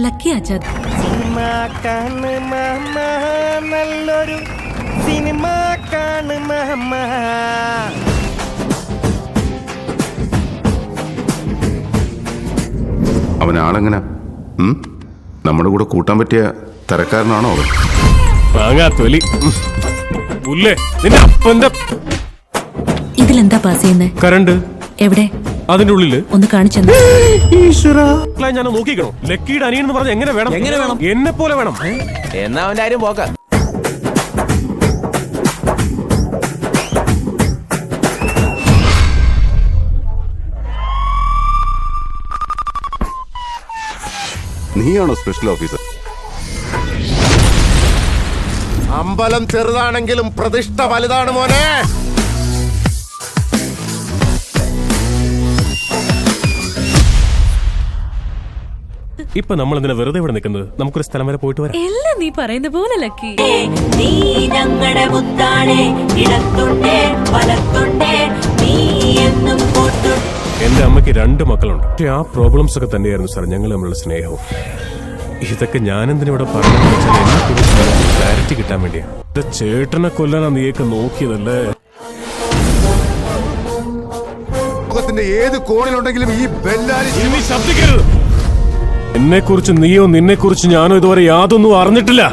Lucky ആച്ചാ. Cinema കാണ് mama, നല്ലൊരു cinema കാണ് മാമ. അവൻ ആളെങ്ങനെ? നമ്മുടെ കൂടെ കൂട്ടാൻ പറ്റിയ തരക്കാരനാണോ അവൻ? ഇതിലെന്താ പാസ് ചെയ്യുന്നേ? കറണ്ട് എവിടെ? അതിന്റെ ഉള്ളില്. ഒന്ന് കാണിച്ചെന്ന്. ഞാൻ നോക്കിക്കണോ? ലക്കിയുടെ അനിയൻ എന്ന് പറഞ്ഞ എങ്ങനെ വേണം? എന്നെ പോലെ വേണം. എന്നാ അവന്റെ കാര്യം പോക്ക. നീയാണോ സ്പെഷ്യൽ ഓഫീസർ? അമ്പലം ചെറുതാണെങ്കിലും പ്രതിഷ്ഠ വലുതാണ് മോനെ. ഇപ്പൊ നമ്മൾ എന്തിനാ വെറുതെ ഇവിടെ നിൽക്കുന്നത്? നമുക്കൊരു സ്ഥലം വരെ പോയിട്ട് വരാം. എല്ലാം നീ പറയുന്ന പോലെ ലക്കി. നീ ഞങ്ങളുടെ മുത്താണ്, ഇടത്തുണ്ടേ വലത്തുണ്ടേ, നീ എന്നും കൂട്ടു. എന്റെ അമ്മയ്ക്ക് 2 മക്കളുണ്ട്. പക്ഷെ ആ പ്രോബ്ലംസ് ഒക്കെ തന്നെയായിരുന്നു സാർ ഞങ്ങൾ തമ്മിലുള്ള സ്നേഹവും. ഇതൊക്കെ ഞാനെന്തിനിവിടെ പറഞ്ഞു വെച്ചാൽ എന്നെ കുറിച്ച് ക്ലാരിറ്റി കിട്ടാൻ വേണ്ടിയാ. എന്റെ ചേട്ടനെ കൊല്ലാനാ നീയൊക്കെ നോക്കിയതല്ലേ? ലോകത്തിന്റെ ഏത് കോണിലുണ്ടെങ്കിലും ഈ ബെല്ലാരി ശബ്ദിക്കരുത്. എന്നെ കുറിച്ച് നീയോ നിന്നെ കുറിച്ച് ഞാനോ ഇതുവരെ യാതൊന്നും അറിഞ്ഞിട്ടില്ല.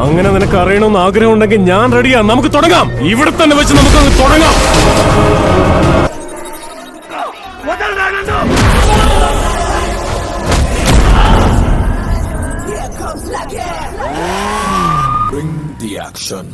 അങ്ങനെ നിനക്ക് അറിയണമെന്ന് ആഗ്രഹം ഉണ്ടെങ്കിൽ ഞാൻ റെഡിയാ. നമുക്ക് തുടങ്ങാം. ഇവിടെ തന്നെ വെച്ച് നമുക്ക് തുടങ്ങാം. Bring the action.